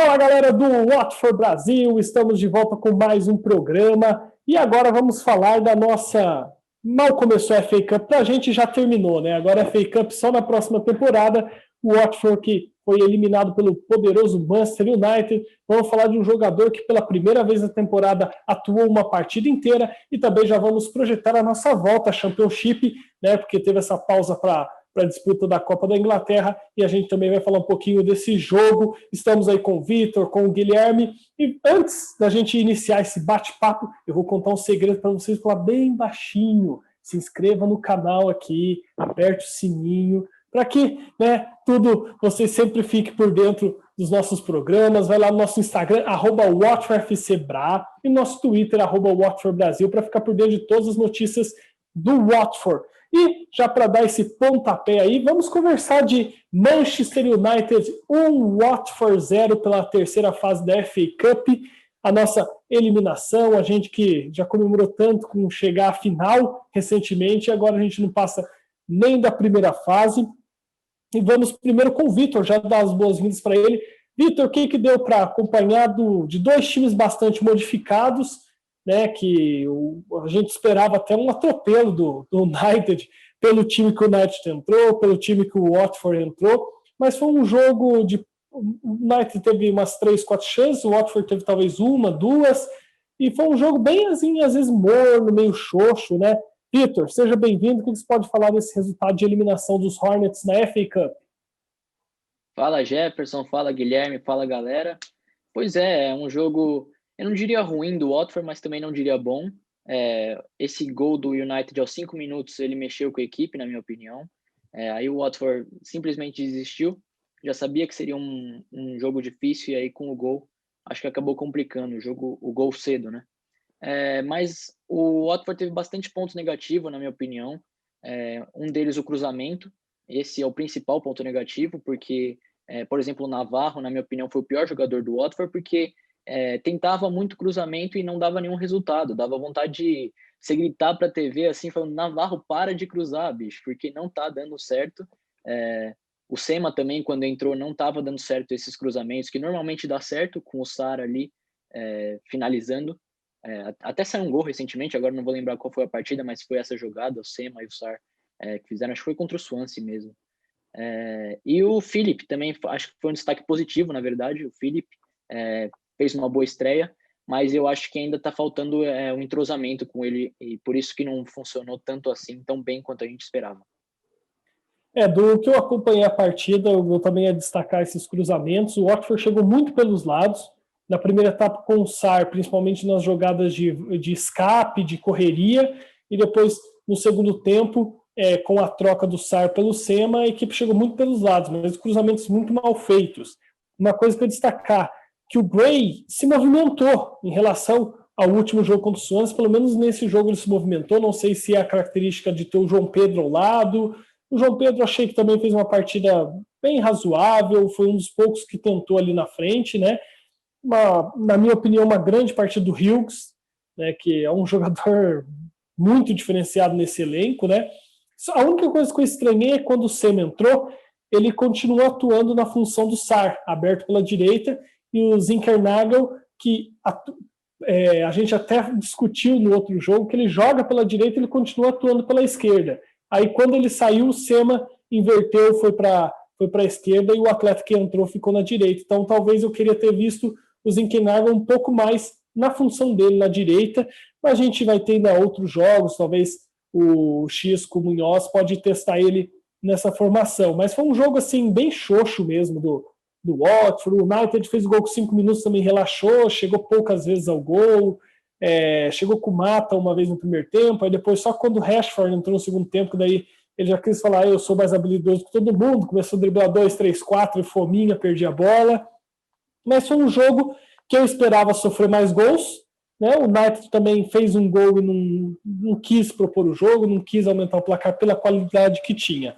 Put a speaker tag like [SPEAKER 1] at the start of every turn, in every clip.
[SPEAKER 1] Fala, galera do Watford Brasil, estamos de volta com mais um programa e agora vamos falar da nossa... Mal começou a FA Cup, pra gente já terminou, né? Agora a FA Cup só na próxima temporada, o Watford que foi eliminado pelo poderoso Manchester United. Vamos falar de um jogador que pela primeira vez na temporada atuou uma partida inteira e também já vamos projetar a nossa volta à Championship, né? Porque teve essa pausa para a disputa da Copa da Inglaterra, e a gente também vai falar um pouquinho desse jogo. Estamos aí com o Vitor, com o Guilherme, e antes da gente iniciar esse bate-papo, eu vou contar um segredo para vocês, falar bem baixinho. Se inscreva no canal aqui, aperte o sininho, para que, né, você sempre fique por dentro dos nossos programas. Vai lá no nosso Instagram, @WatfordFCBra, e no nosso Twitter, @WatfordBrasil, para ficar por dentro de todas as notícias do Watford. E já para dar esse pontapé aí, vamos conversar de Manchester United 1, Watford 0 pela terceira fase da FA Cup, a nossa eliminação, a gente que já comemorou tanto com chegar à final recentemente, agora a gente não passa nem da primeira fase. E vamos primeiro com o Vitor, já dar as boas-vindas para ele. Vitor, o que deu para acompanhar de dois times bastante modificados, né, que a gente esperava até um atropelo do United, pelo time que o United entrou, pelo time que o Watford entrou, mas foi um jogo de... O United teve umas 3, 4 chances, o Watford teve talvez uma, duas, e foi um jogo bem assim, às vezes morno, meio xoxo, né? Vitor, seja bem-vindo. O que você pode falar desse resultado de eliminação dos Hornets na FA Cup?
[SPEAKER 2] Fala Jefferson, fala Guilherme, fala galera. Pois é um jogo, eu não diria ruim do Watford, mas também não diria bom. Esse gol do United aos 5 minutos, ele mexeu com a equipe, na minha opinião. Aí o Watford simplesmente desistiu. Já sabia que seria um jogo difícil, e aí com o gol, acho que acabou complicando o gol cedo, né? Mas o Watford teve bastante pontos negativos, na minha opinião. Um deles, o cruzamento. Esse é o principal ponto negativo, porque, por exemplo, o Navarro, na minha opinião, foi o pior jogador do Watford, porque tentava muito cruzamento e não dava nenhum resultado. Dava vontade de você gritar para a TV assim, falando: Navarro, para de cruzar, bicho, porque não tá dando certo. O Sema também, quando entrou, não estava dando certo esses cruzamentos, que normalmente dá certo com o Sar ali finalizando. Até saiu um gol recentemente, agora não vou lembrar qual foi a partida, mas foi essa jogada, o Sema e o Sar que fizeram, acho que foi contra o Swansea mesmo. E o Philip também, acho que foi um destaque positivo, na verdade. O Philip fez uma boa estreia, mas eu acho que ainda está faltando um entrosamento com ele, e por isso que não funcionou tanto assim, tão bem quanto a gente esperava.
[SPEAKER 1] Do que eu acompanhei a partida, eu vou também destacar esses cruzamentos. O Watford chegou muito pelos lados, na primeira etapa com o Sar, principalmente nas jogadas de escape, de correria, e depois no segundo tempo, com a troca do Sar pelo Sema, a equipe chegou muito pelos lados, mas cruzamentos muito mal feitos. Uma coisa que eu destacar, que o Gray se movimentou em relação ao último jogo contra o Swansea, pelo menos nesse jogo ele se movimentou, não sei se é a característica de ter o João Pedro ao lado. O João Pedro achei que também fez uma partida bem razoável, foi um dos poucos que tentou ali na frente, né? Na minha opinião, uma grande partida do Hughes, né, que é um jogador muito diferenciado nesse elenco, né? A única coisa que eu estranhei é quando o Sema entrou, ele continuou atuando na função do Sar, aberto pela direita, e o Zinkernagel, que a gente até discutiu no outro jogo, que ele joga pela direita e ele continua atuando pela esquerda. Aí quando ele saiu, o Sema inverteu, foi para a esquerda, e o atleta que entrou ficou na direita. Então talvez eu queria ter visto o Zinkernagel um pouco mais na função dele na direita, mas a gente vai ter ainda outros jogos, talvez o Xisco Munhoz pode testar ele nessa formação. Mas foi um jogo assim bem xoxo mesmo do Watford. O United fez o gol com 5 minutos, também relaxou, chegou poucas vezes ao gol, chegou com o Mata uma vez no primeiro tempo, aí depois só quando o Rashford entrou no segundo tempo, daí ele já quis falar: eu sou mais habilidoso que todo mundo, começou a driblar 2, 3, 4, fominha, perdia a bola. Mas foi um jogo que eu esperava sofrer mais gols, né? O United também fez um gol e não quis propor o jogo, não quis aumentar o placar pela qualidade que tinha.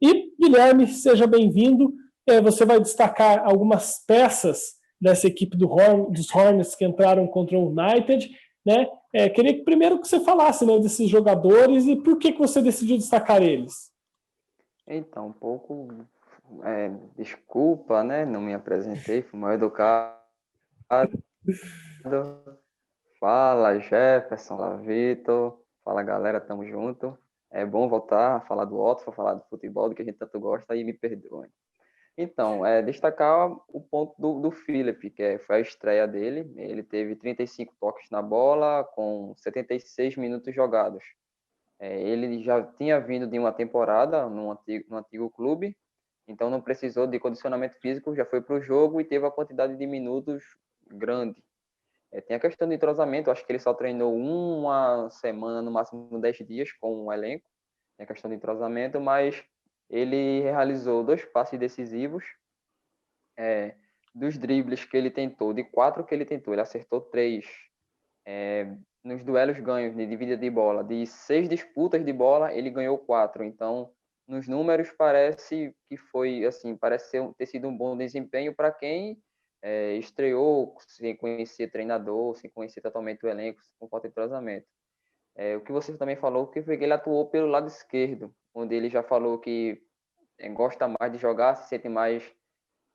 [SPEAKER 1] E, Guilherme, seja bem-vindo. Você vai destacar algumas peças dessa equipe dos Hornets que entraram contra o United, né? Queria que primeiro que você falasse, né, desses jogadores e por que você decidiu destacar eles.
[SPEAKER 3] Então, Desculpa, né? Não me apresentei, fui mal educado. Fala, Jefferson, fala, Vitor. Fala, galera, tamo junto. É bom voltar a falar do Watford, falar do futebol, do que a gente tanto gosta, e me perdoem. Então, destacar o ponto do Philip, que foi a estreia dele. Ele teve 35 toques na bola, com 76 minutos jogados. Ele já tinha vindo de uma temporada no antigo clube, então não precisou de condicionamento físico, já foi para o jogo e teve a quantidade de minutos grande. Tem a questão de entrosamento, acho que ele só treinou uma semana, no máximo 10 dias com o elenco. Tem a questão de entrosamento, mas ele realizou 2 passes decisivos. Dos dribles que ele tentou, de 4 que ele tentou, ele acertou 3. Nos duelos ganhos de dividida de bola, de 6 disputas de bola, ele ganhou 4. Então, nos números, parece que foi, assim, parece ter sido um bom desempenho para quem estreou sem conhecer treinador, sem conhecer totalmente o elenco, com falta de entrosamento. O que você também falou, que foi que ele atuou pelo lado esquerdo, onde ele já falou que gosta mais de jogar, se sente mais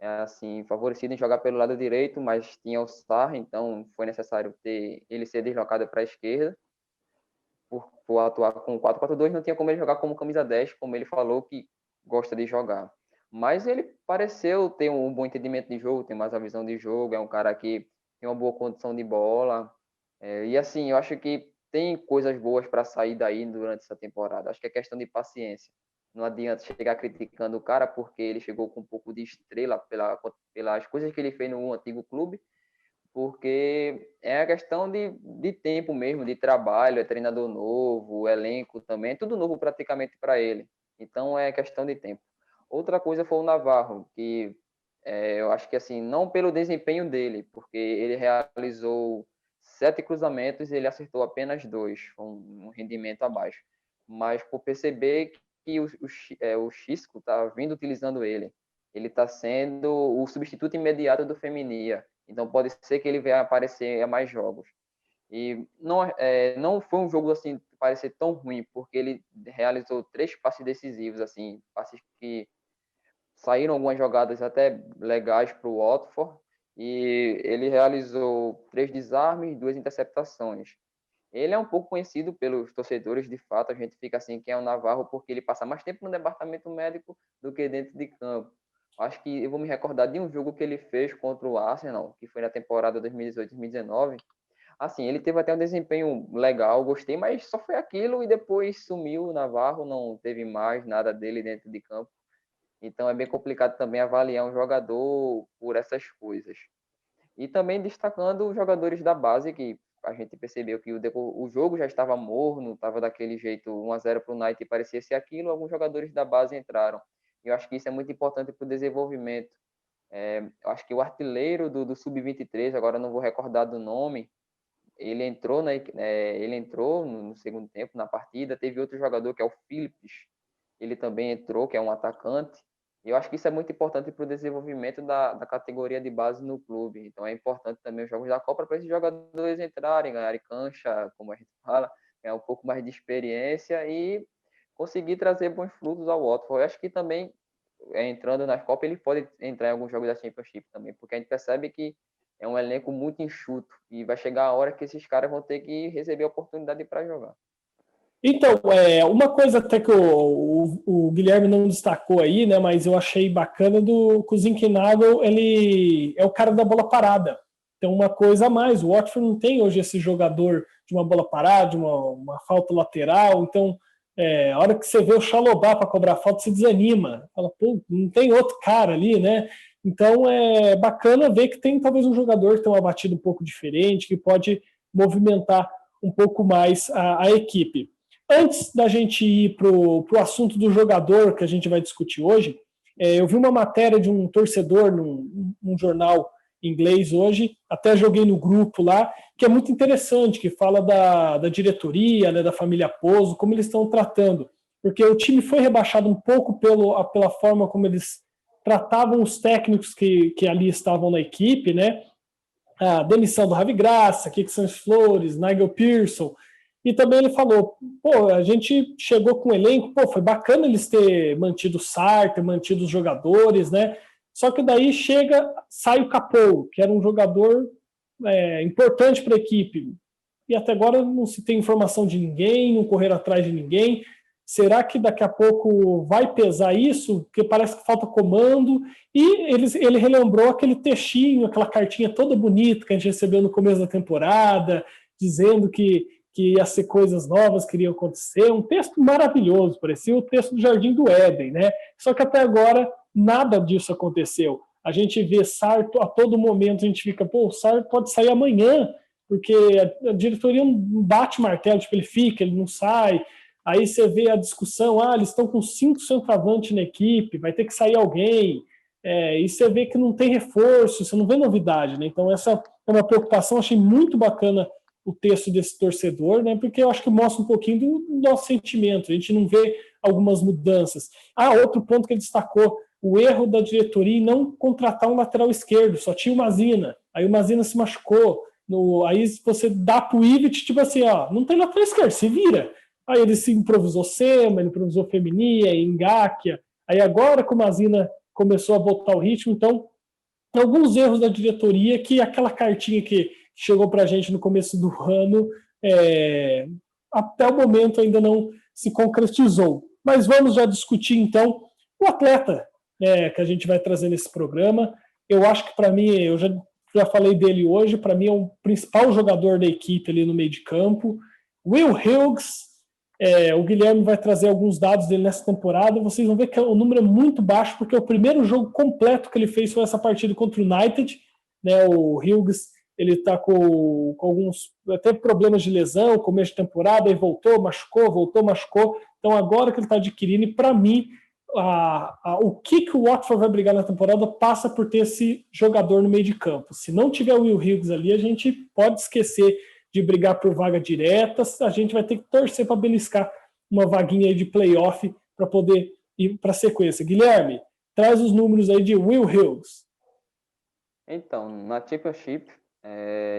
[SPEAKER 3] assim, favorecido em jogar pelo lado direito, mas tinha o Sarr, então foi necessário ele ser deslocado para a esquerda, por atuar com 4-4-2, não tinha como ele jogar como camisa 10, como ele falou que gosta de jogar. Mas ele pareceu ter um bom entendimento de jogo, tem mais a visão de jogo, é um cara que tem uma boa condição de bola, e assim, eu acho que tem coisas boas para sair daí durante essa temporada. Acho que é questão de paciência. Não adianta chegar criticando o cara porque ele chegou com um pouco de estrela pelas coisas que ele fez no antigo clube, porque é a questão de tempo mesmo, de trabalho, é treinador novo, elenco também, é tudo novo praticamente para ele. Então é questão de tempo. Outra coisa foi o Navarro, que eu acho que assim, não pelo desempenho dele, porque ele realizou 7 cruzamentos e ele acertou apenas 2, um rendimento abaixo. Mas por perceber que o Xisco está vindo utilizando ele. Ele está sendo o substituto imediato do Femenia. Então pode ser que ele venha aparecer em mais jogos. E não foi um jogo assim parecer tão ruim, porque ele realizou 3 passes decisivos, assim, passes que saíram algumas jogadas até legais para o Watford, e ele realizou 3 desarmes e 2 interceptações. Ele é um pouco conhecido pelos torcedores, de fato, a gente fica assim, quem é o Navarro, porque ele passa mais tempo no departamento médico do que dentro de campo. Acho que eu vou me recordar de um jogo que ele fez contra o Arsenal, que foi na temporada 2018-2019. Assim, ele teve até um desempenho legal, gostei, mas só foi aquilo e depois sumiu o Navarro, não teve mais nada dele dentro de campo. Então é bem complicado também avaliar um jogador por essas coisas. E também destacando os jogadores da base, que a gente percebeu que o jogo já estava morno, estava daquele jeito 1-0 para o United e parecia ser aquilo, alguns jogadores da base entraram. Eu acho que isso é muito importante para o desenvolvimento. Eu acho que o artilheiro do Sub-23, agora não vou recordar do nome, ele entrou no segundo tempo na partida. Teve outro jogador que é o Phillips, ele também entrou, que é um atacante. E eu acho que isso é muito importante para o desenvolvimento da categoria de base no clube. Então é importante também os jogos da Copa para esses jogadores entrarem, ganharem cancha, como a gente fala, ganhar um pouco mais de experiência e conseguir trazer bons frutos ao Watford. Eu acho que também, entrando na Copa, ele pode entrar em alguns jogos da Championship também, porque a gente percebe que é um elenco muito enxuto e vai chegar a hora que esses caras vão ter que receber a oportunidade para jogar.
[SPEAKER 1] Então, uma coisa até que o Guilherme não destacou aí, né, mas eu achei bacana que o Zinchenko, ele é o cara da bola parada. Então, uma coisa a mais, o Watford não tem hoje esse jogador de uma bola parada, de uma falta lateral. Então, a hora que você vê o Chalobah para cobrar falta, você desanima. Fala, pô, não tem outro cara ali, né? Então, é bacana ver que tem talvez um jogador que tem uma batida um pouco diferente, que pode movimentar um pouco mais a equipe. Antes da gente ir para o assunto do jogador que a gente vai discutir hoje, eu vi uma matéria de um torcedor num jornal inglês hoje, até joguei no grupo lá, que é muito interessante, que fala da diretoria, né, da família Pozzo, como eles estão tratando. Porque o time foi rebaixado um pouco pela forma como eles tratavam os técnicos que ali estavam na equipe, né? A demissão do Ravi Graça, Kiko Santos Flores, Nigel Pearson. E também ele falou, pô, a gente chegou com o elenco, pô, foi bacana eles ter mantido o Sarr, ter mantido os jogadores, né? Só que daí sai o Capou, que era um jogador importante para a equipe. E até agora não se tem informação de ninguém, não correram atrás de ninguém. Será que daqui a pouco vai pesar isso? Porque parece que falta comando. E ele relembrou aquele textinho, aquela cartinha toda bonita que a gente recebeu no começo da temporada, dizendo que ia ser coisas novas que iriam acontecer. Um texto maravilhoso, parecia o texto do Jardim do Éden, né? Só que até agora nada disso aconteceu. A gente vê Sarr a todo momento, a gente fica, pô, o Sarr pode sair amanhã, porque a diretoria não bate martelo, tipo, ele fica, ele não sai. Aí você vê a discussão, eles estão com 5 centroavantes na equipe, vai ter que sair alguém. E você vê que não tem reforço, você não vê novidade, né? Então essa é uma preocupação, achei muito bacana o texto desse torcedor, né? Porque eu acho que mostra um pouquinho do nosso sentimento, a gente não vê algumas mudanças. Outro ponto que ele destacou, o erro da diretoria em não contratar um lateral esquerdo, só tinha o Mazina, aí o Mazina se machucou, aí você dá pro Ivic, tipo assim, não tem lateral esquerdo, se vira. Aí ele se improvisou Sema, ele improvisou Feminia, Engáquia, aí agora que o Mazina começou a botar o ritmo, então alguns erros da diretoria que aquela cartinha que chegou para a gente no começo do ano, até o momento ainda não se concretizou. Mas vamos já discutir então o atleta que a gente vai trazer nesse programa. Eu acho que para mim, eu já falei dele hoje, para mim é o principal jogador da equipe ali no meio de campo. Will Hughes, o Guilherme vai trazer alguns dados dele nessa temporada. Vocês vão ver que o número é muito baixo, porque o primeiro jogo completo que ele fez foi essa partida contra o United. Né? O Hughes ele está com alguns até problemas de lesão, começo de temporada, aí voltou, machucou. Então agora que ele está adquirindo, e para mim, o que o Watford vai brigar na temporada passa por ter esse jogador no meio de campo. Se não tiver o Will Hughes ali, a gente pode esquecer de brigar por vaga direta, a gente vai ter que torcer para beliscar uma vaguinha aí de playoff para poder ir para a sequência. Guilherme, traz os números aí de Will Hughes.
[SPEAKER 3] Então, na Championship,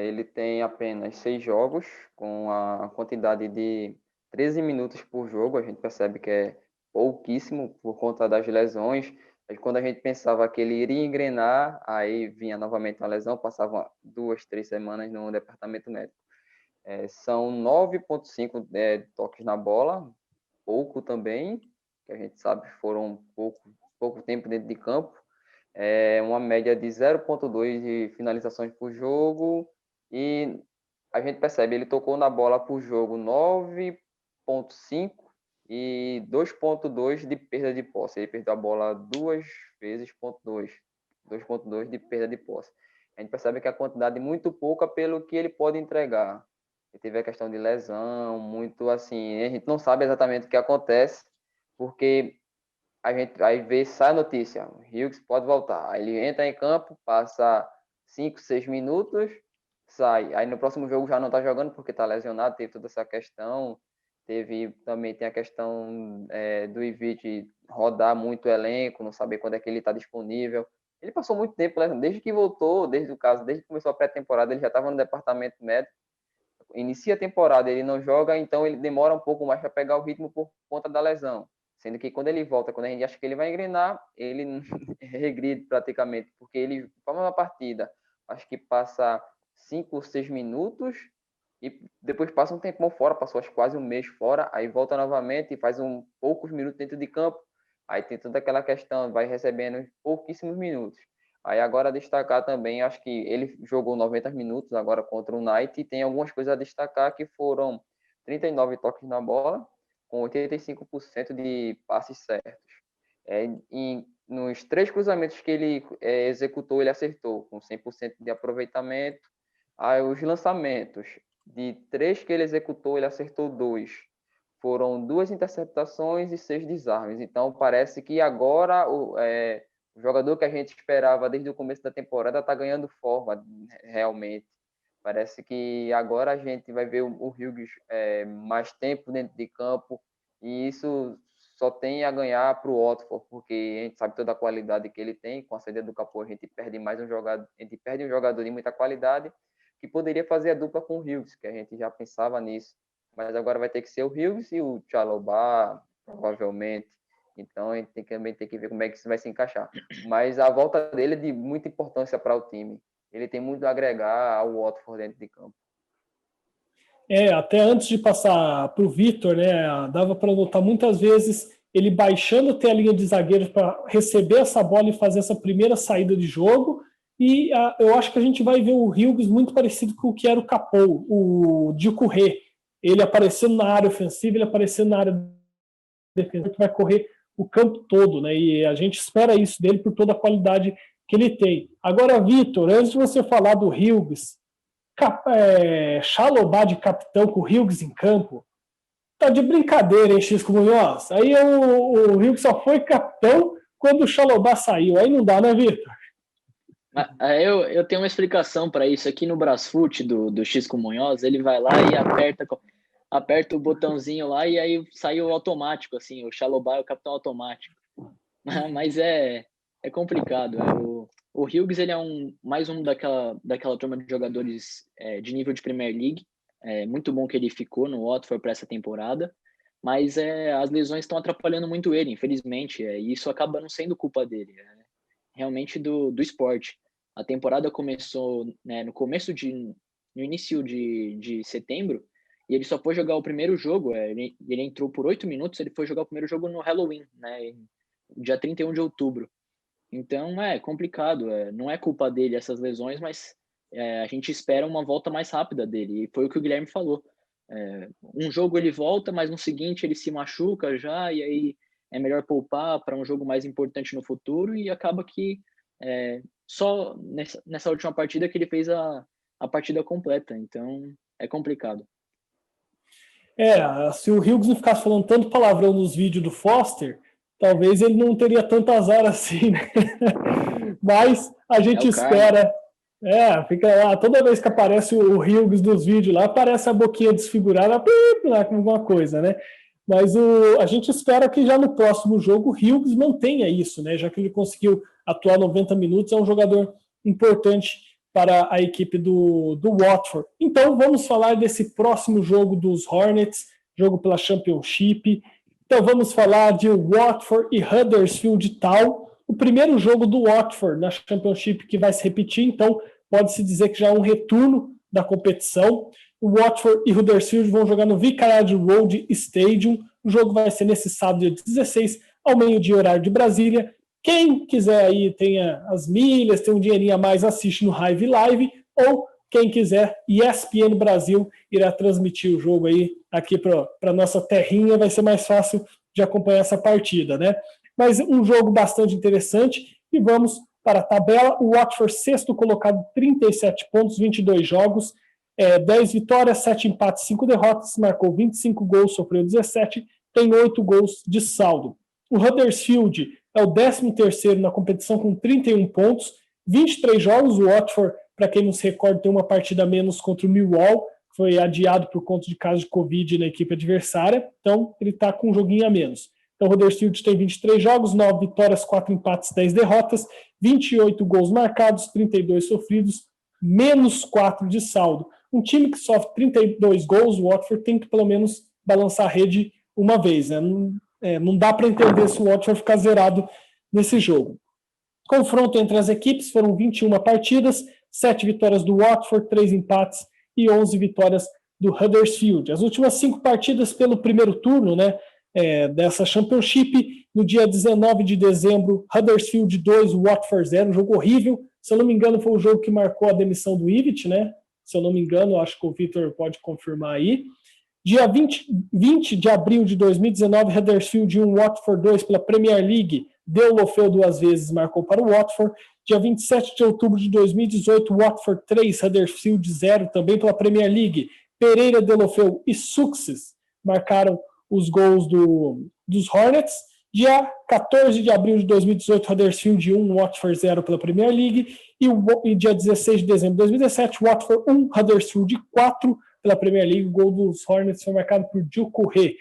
[SPEAKER 3] ele tem apenas 6 jogos, com a quantidade de 13 minutos por jogo. A gente percebe que é pouquíssimo por conta das lesões. Quando a gente pensava que ele iria engrenar, aí vinha novamente uma lesão, passava 2, 3 semanas no departamento médico. São 9,5 toques na bola, pouco também, que a gente sabe foram pouco tempo dentro de campo. Uma média de 0,2 de finalizações por jogo, e a gente percebe, ele tocou na bola por jogo 9,5 e 2,2 de perda de posse. Ele perdeu a bola 2 vezes, 2,2 de perda de posse. A gente percebe que a quantidade é muito pouca pelo que ele pode entregar. Ele teve a questão de lesão, muito assim, a gente não sabe exatamente o que acontece, porque a gente aí vê, sai a notícia, o Hughes pode voltar. Aí ele entra em campo, passa 5, 6 minutos, sai. Aí no próximo jogo já não está jogando porque está lesionado, teve toda essa questão. Também tem a questão do Ivic rodar muito o elenco, não saber quando é que ele está disponível. Ele passou muito tempo, desde que voltou, desde que começou a pré-temporada, ele já estava no departamento médico. Inicia a temporada, ele não joga, então ele demora um pouco mais para pegar o ritmo por conta da lesão. Sendo que quando ele volta, quando a gente acha que ele vai engrenar, ele regride praticamente, porque ele forma uma partida, acho que passa 5 ou 6 minutos, e depois passa um tempão fora, passou quase um mês fora, aí volta novamente e faz poucos minutos dentro de campo, aí tem toda aquela questão, vai recebendo pouquíssimos minutos. Aí agora destacar também, acho que ele jogou 90 minutos agora contra o Knight, e tem algumas coisas a destacar, que foram 39 toques na bola, com 85% de passes certos. Nos 3 cruzamentos que ele executou, ele acertou, com 100% de aproveitamento. Aí os lançamentos, de 3 que ele executou, ele acertou 2. Foram 2 interceptações e 6 desarmes. Então, parece que agora o jogador que a gente esperava desde o começo da temporada está ganhando forma, realmente. Parece que agora a gente vai ver o Hughes mais tempo dentro de campo, e isso só tem a ganhar para o Watford, porque a gente sabe toda a qualidade que ele tem. Com a saída do Capô, a gente perde um jogador de muita qualidade, que poderia fazer a dupla com o Hughes, que a gente já pensava nisso. mas agora vai ter que ser o Hughes e o Chalobah, provavelmente. Então, a gente também tem que ver como é que isso vai se encaixar. Mas a volta dele é de muita importância para o time. Ele tem muito a agregar ao Watford dentro de campo.
[SPEAKER 1] Até antes de passar para o Vitor, né, dava para notar muitas vezes ele baixando até a linha de zagueiros para receber essa bola e fazer essa primeira saída de jogo. E eu acho que a gente vai ver o Hughes muito parecido com o que era o Capou, o Doucouré. Ele aparecendo na área ofensiva, ele aparecendo na área defensiva, que vai correr o campo todo, né? E a gente espera isso dele por toda a qualidade que ele tem. Agora, Vitor, antes de você falar do Hughes, Chalobah de capitão com o Hughes em campo, tá de brincadeira, hein, Xisco Munhoz? Aí o Hughes só foi capitão quando o Chalobah saiu. Aí não dá, né, Vitor?
[SPEAKER 2] Eu tenho uma explicação para isso. Aqui no Brasfoot do Xisco Munhoz, ele vai lá e aperta o botãozinho lá e aí saiu automático, assim, o Chalobah é o capitão automático. Mas é complicado. O Hughes, ele é mais um daquela turma de jogadores de nível de Premier League. É muito bom que ele ficou no Watford para essa temporada, mas as lesões estão atrapalhando muito ele, infelizmente, e isso acaba não sendo culpa dele, realmente do esporte. A temporada começou, né, no início de setembro, e ele só foi jogar o primeiro jogo, ele entrou por 8 minutos, ele foi jogar o primeiro jogo no Halloween, né, dia 31 de outubro. Então é complicado, não é culpa dele essas lesões, mas a gente espera uma volta mais rápida dele, e foi o que o Guilherme falou. Um jogo ele volta, mas no seguinte ele se machuca já, e aí é melhor poupar para um jogo mais importante no futuro, e acaba que só nessa última partida que ele fez a partida completa, então é complicado.
[SPEAKER 1] Se o Hughes não ficasse falando tanto palavrão nos vídeos do Foster, talvez ele não teria tanto azar assim, né? Mas a gente espera. Fica lá, toda vez que aparece o Hughes dos vídeos lá, aparece a boquinha desfigurada, lá com alguma coisa, né? Mas a gente espera que já no próximo jogo o Hughes mantenha isso, né? Já que ele conseguiu atuar 90 minutos, é um jogador importante para a equipe do Watford. Então vamos falar desse próximo jogo dos Hornets, jogo pela Championship. Então vamos falar de Watford e Huddersfield Town, o primeiro jogo do Watford na Championship que vai se repetir, então pode-se dizer que já é um retorno da competição. O Watford e Huddersfield vão jogar no Vicarage Road Stadium. O jogo vai ser nesse sábado, dia 16, ao meio-dia, horário de Brasília. Quem quiser aí, tenha as milhas, tem um dinheirinho a mais, assiste no Hive Live, ou quem quiser, ESPN Brasil irá transmitir o jogo aí aqui para a nossa terrinha, vai ser mais fácil de acompanhar essa partida, né? Mas um jogo bastante interessante, e vamos para a tabela. O Watford, sexto colocado, 37 pontos, 22 jogos, 10 vitórias, 7 empates, 5 derrotas, marcou 25 gols, sofreu 17, tem 8 gols de saldo. O Huddersfield é o 13º na competição com 31 pontos, 23 jogos. O Watford, para quem não se recorda, tem uma partida a menos contra o Millwall, foi adiado por conta de caso de Covid na equipe adversária, então ele está com um joguinho a menos. Então o Huddersfield tem 23 jogos, 9 vitórias, 4 empates, 10 derrotas, 28 gols marcados, 32 sofridos, menos 4 de saldo. Um time que sofre 32 gols, o Watford tem que pelo menos balançar a rede uma vez, né? Não dá para entender se o Watford ficar zerado nesse jogo. Confronto entre as equipes, foram 21 partidas, 7 vitórias do Watford, 3 empates e 11 vitórias do Huddersfield. As últimas 5 partidas pelo primeiro turno, né, dessa Championship, no dia 19 de dezembro, Huddersfield 2, Watford 0, um jogo horrível. Se eu não me engano, foi o jogo que marcou a demissão do Ivic, né? Se eu não me engano, acho que o Vitor pode confirmar aí. Dia 20 de abril de 2019, Huddersfield 1, Watford 2 pela Premier League. Deulofeu 2 vezes, marcou para o Watford. Dia 27 de outubro de 2018, Watford 3, Huddersfield 0, também pela Premier League. Pereira, Deulofeu e Success marcaram os gols dos Hornets. Dia 14 de abril de 2018, Huddersfield 1, Watford 0 pela Premier League. E dia 16 de dezembro de 2017, Watford 1, Huddersfield 4 pela Premier League. O gol dos Hornets foi marcado por Doucouré.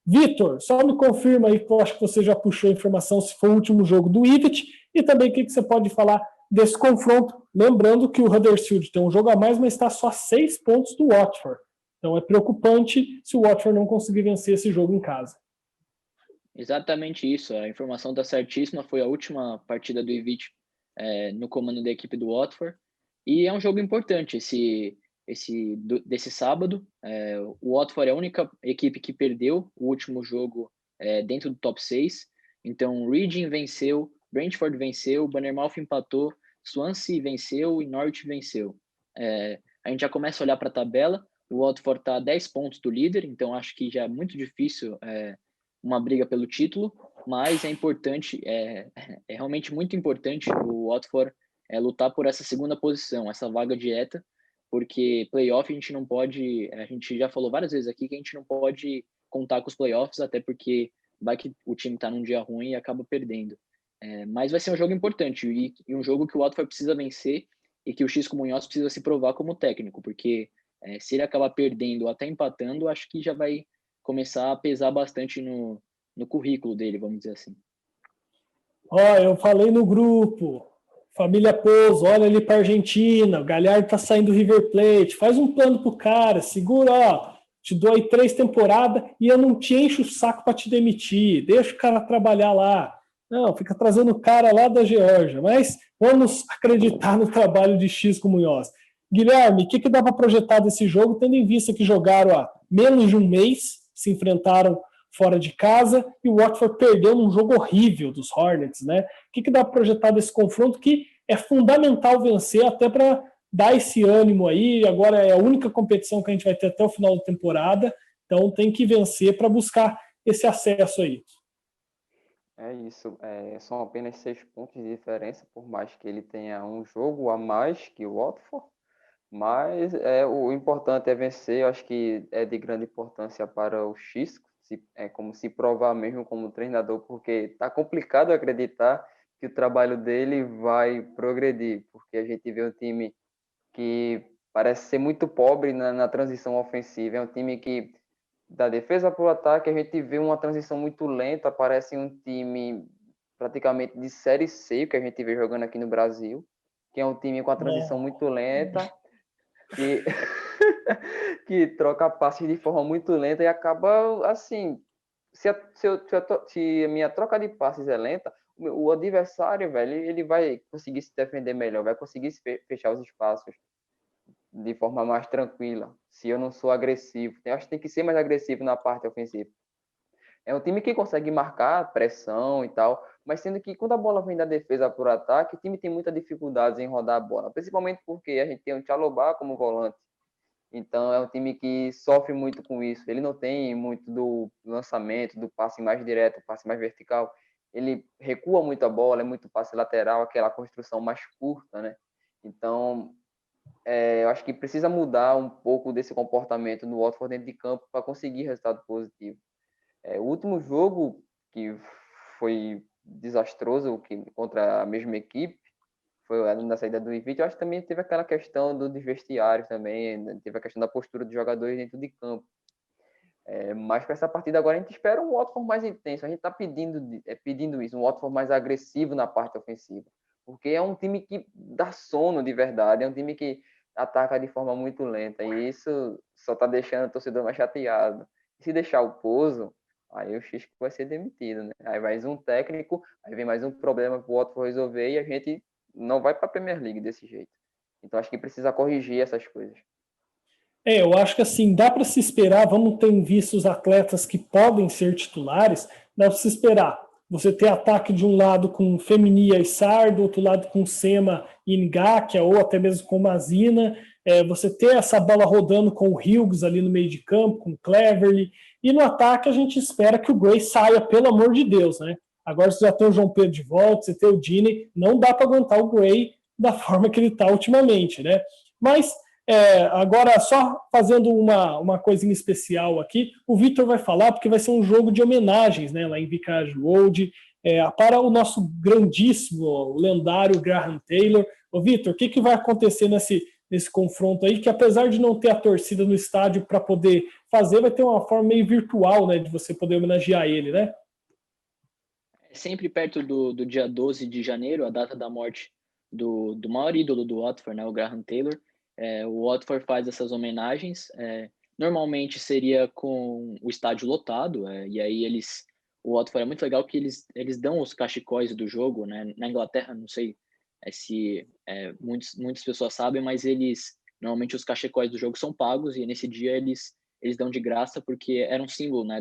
[SPEAKER 1] Vitor, só me confirma aí, que eu acho que você já puxou a informação se foi o último jogo do Ivic, e também o que você pode falar desse confronto, lembrando que o Huddersfield tem um jogo a mais, mas está só a 6 pontos do Watford. Então é preocupante se o Watford não conseguir vencer esse jogo em casa.
[SPEAKER 2] Exatamente isso, a informação está certíssima, foi a última partida do Ivic no comando da equipe do Watford, e é um jogo importante desse sábado. O Watford é a única equipe que perdeu o último jogo dentro do top 6, então Reading venceu, Brentford venceu, Bournemouth empatou, Swansea venceu e Norwich venceu. A gente já começa a olhar para a tabela, o Watford está a 10 pontos do líder, então acho que já é muito difícil uma briga pelo título, mas é importante, é realmente muito importante o Watford lutar por essa segunda posição, essa vaga direta, porque playoff a gente não pode, a gente já falou várias vezes aqui que a gente não pode contar com os playoffs, até porque vai que o time está num dia ruim e acaba perdendo. Mas vai ser um jogo importante e um jogo que o Watford precisa vencer e que o Xisco Munhoz precisa se provar como técnico, porque se ele acabar perdendo ou até empatando, acho que já vai começar a pesar bastante no currículo dele, vamos dizer assim.
[SPEAKER 1] Eu falei no grupo, família Pouso, olha ali para Argentina, o Galhardo tá saindo do River Plate, faz um plano pro cara, segura, te dou aí 3 temporadas e eu não te encho o saco para te demitir, deixa o cara trabalhar lá. Não, fica trazendo o cara lá da Geórgia, mas vamos acreditar no trabalho de Xisco Munhoz. Guilherme, o que dá para projetar desse jogo, tendo em vista que jogaram há menos de um mês, se enfrentaram fora de casa e o Watford perdeu num jogo horrível dos Hornets, né? O que dá para projetar desse confronto que é fundamental vencer até para dar esse ânimo aí? Agora é a única competição que a gente vai ter até o final da temporada, então tem que vencer para buscar esse acesso aí.
[SPEAKER 3] É isso, são apenas 6 pontos de diferença, por mais que ele tenha um jogo a mais que o Watford, mas o importante é vencer. Eu acho que é de grande importância para o Xisco, como se provar mesmo como treinador, porque está complicado acreditar que o trabalho dele vai progredir, porque a gente vê um time que parece ser muito pobre na transição ofensiva, é um time que da defesa para o ataque a gente vê uma transição muito lenta, parece um time praticamente de Série C que a gente vê jogando aqui no Brasil, que é um time com a transição muito lenta, que, que troca passes de forma muito lenta e acaba assim, se a minha troca de passes é lenta, o adversário, velho, ele vai conseguir se defender melhor, vai conseguir fechar os espaços de forma mais tranquila, se eu não sou agressivo. Eu acho que tem que ser mais agressivo na parte ofensiva. É um time que consegue marcar pressão e tal, mas sendo que quando a bola vem da defesa para o ataque, o time tem muita dificuldade em rodar a bola, principalmente porque a gente tem o Chalobah como volante. Então é um time que sofre muito com isso. Ele não tem muito do lançamento, do passe mais direto, passe mais vertical. Ele recua muito a bola, é muito passe lateral, aquela construção mais curta, né? Então eu acho que precisa mudar um pouco desse comportamento no Watford dentro de campo para conseguir resultado positivo. O último jogo que foi desastroso contra a mesma equipe foi na saída do Ivic. Eu acho que também teve aquela questão dos vestiários também, né? Teve a questão da postura dos jogadores dentro de campo. Mas para essa partida agora a gente espera um Watford mais intenso. A gente está pedindo isso, um Watford mais agressivo na parte ofensiva, porque é um time que dá sono de verdade, é um time que ataca de forma muito lenta, e isso só está deixando o torcedor mais chateado. E se deixar o Pouso, aí o Xisco vai ser demitido, né? Aí mais um técnico, aí vem mais um problema para o Watford resolver e a gente não vai para a Premier League desse jeito. Então acho que precisa corrigir essas coisas.
[SPEAKER 1] Eu acho que assim, dá para se esperar, vamos ter em vista os atletas que podem ser titulares, dá para se esperar. Você ter ataque de um lado com Femenia e Sarr, do outro lado com Sema e Ngakia, ou até mesmo com Mazina, você ter essa bola rodando com o Hughes ali no meio de campo, com o Cleverly, e no ataque a gente espera que o Gray saia, pelo amor de Deus, né? Agora você já tem o João Pedro de volta, você tem o Dini, não dá para aguentar o Gray da forma que ele está ultimamente, né? Mas agora, só fazendo uma coisinha especial aqui, o Vitor vai falar, porque vai ser um jogo de homenagens, né, lá em Vicarage Road, para o nosso grandíssimo, lendário Graham Taylor. Ô, Vitor, o que vai acontecer nesse confronto aí, que apesar de não ter a torcida no estádio para poder fazer, vai ter uma forma meio virtual, né, de você poder homenagear ele, né?
[SPEAKER 2] Sempre perto do dia 12 de janeiro, a data da morte do maior ídolo do Watford, né, o Graham Taylor. O Watford faz essas homenagens. Normalmente seria com o estádio lotado, e aí o Watford é muito legal que eles dão os cachecóis do jogo, né? Na Inglaterra, não sei se muitas pessoas sabem, mas normalmente os cachecóis do jogo são pagos e nesse dia eles dão de graça porque era um símbolo, né,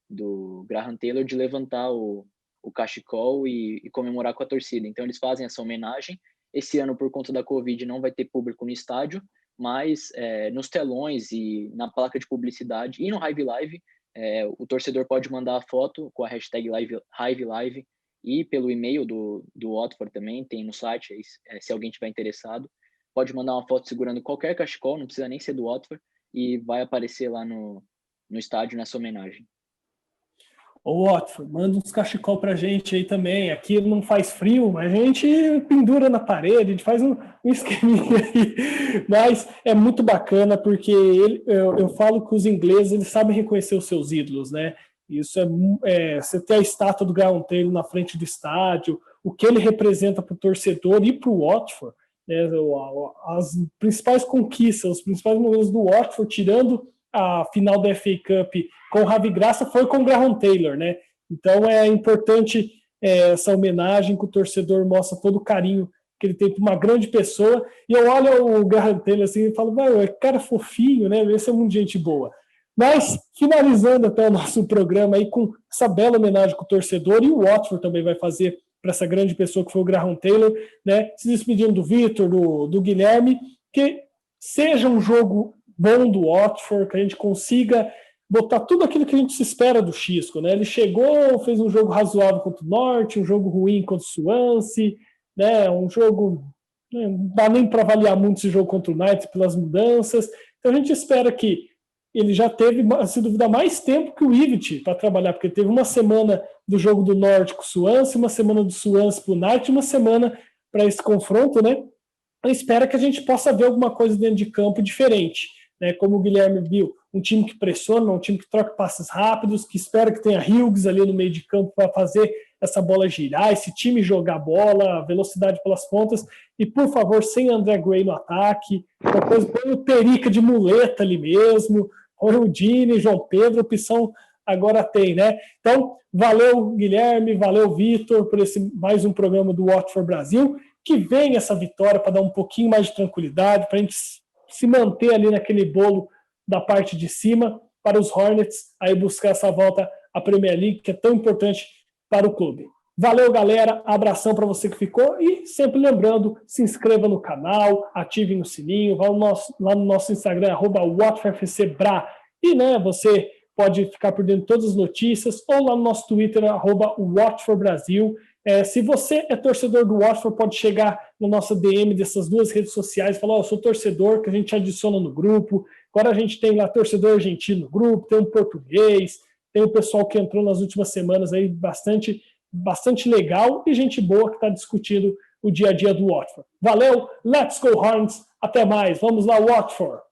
[SPEAKER 2] do Graham Taylor de levantar o cachecol e comemorar com a torcida. Então eles fazem essa homenagem. Esse ano, por conta da Covid, não vai ter público no estádio, mas nos telões e na placa de publicidade e no Hive Live, o torcedor pode mandar a foto com a hashtag Hive Live e pelo e-mail do Watford também, tem no site, se alguém tiver interessado, pode mandar uma foto segurando qualquer cachecol, não precisa nem ser do Watford, e vai aparecer lá no estádio nessa homenagem.
[SPEAKER 1] Ô, Watford, manda uns cachecol pra gente aí também. Aqui não faz frio, mas a gente pendura na parede, a gente faz um esqueminha aí. Mas é muito bacana porque eu falo que os ingleses eles sabem reconhecer os seus ídolos, né? Isso você ter a estátua do Graham Taylor na frente do estádio, o que ele representa para o torcedor e para o Watford, né? As principais conquistas, os principais momentos do Watford, tirando a final da FA Cup com o Ravi Graça, foi com o Graham Taylor, né? Então é importante essa homenagem que o torcedor mostra todo o carinho que ele tem por uma grande pessoa. E eu olho o Graham Taylor assim e falo, é cara fofinho, né? Esse é muito gente boa. Mas, finalizando até o nosso programa aí com essa bela homenagem com o torcedor, e o Watford também vai fazer para essa grande pessoa que foi o Graham Taylor, né? Se despedindo do Vitor, do Guilherme, que seja um jogo bom do Watford, que a gente consiga botar tudo aquilo que a gente se espera do Xisco, né? Ele chegou, fez um jogo razoável contra o Norte, um jogo ruim contra o Swansea, né? Um jogo, não dá nem para avaliar muito esse jogo contra o United pelas mudanças. Então a gente espera que ele já teve, se duvidar, mais tempo que o Ivit para trabalhar, porque teve uma semana do jogo do Norte com o Swansea, uma semana do Swansea para o United, uma semana para esse confronto, né? Eu espero que a gente possa ver alguma coisa dentro de campo diferente, né? Como o Guilherme viu, um time que pressiona, um time que troca passes rápidos, que espera que tenha Hughes ali no meio de campo para fazer essa bola girar, esse time jogar bola, velocidade pelas pontas, e por favor, sem André Gray no ataque, depois põe o Perica de muleta ali mesmo, põe o Dini, João Pedro, opção agora tem, né? Então, valeu Guilherme, valeu Vitor por esse mais um programa do Watford Brasil, que vem essa vitória para dar um pouquinho mais de tranquilidade, para a gente se manter ali naquele bolo da parte de cima, para os Hornets aí buscar essa volta à Premier League, que é tão importante para o clube. Valeu, galera, abração para você que ficou, e sempre lembrando, se inscreva no canal, ative o sininho, vá lá no nosso Instagram, @WatfordFCBra, e né, você pode ficar por dentro de todas as notícias, ou lá no nosso Twitter, @WatfordBrasil. Se você é torcedor do Watford, pode chegar no nosso DM dessas duas redes sociais e falar, eu sou torcedor, que a gente adiciona no grupo. Agora a gente tem lá torcedor argentino no grupo, tem um português, tem o pessoal que entrou nas últimas semanas aí bastante legal, e gente boa que está discutindo o dia a dia do Watford. Valeu, let's go Horns, até mais, vamos lá Watford!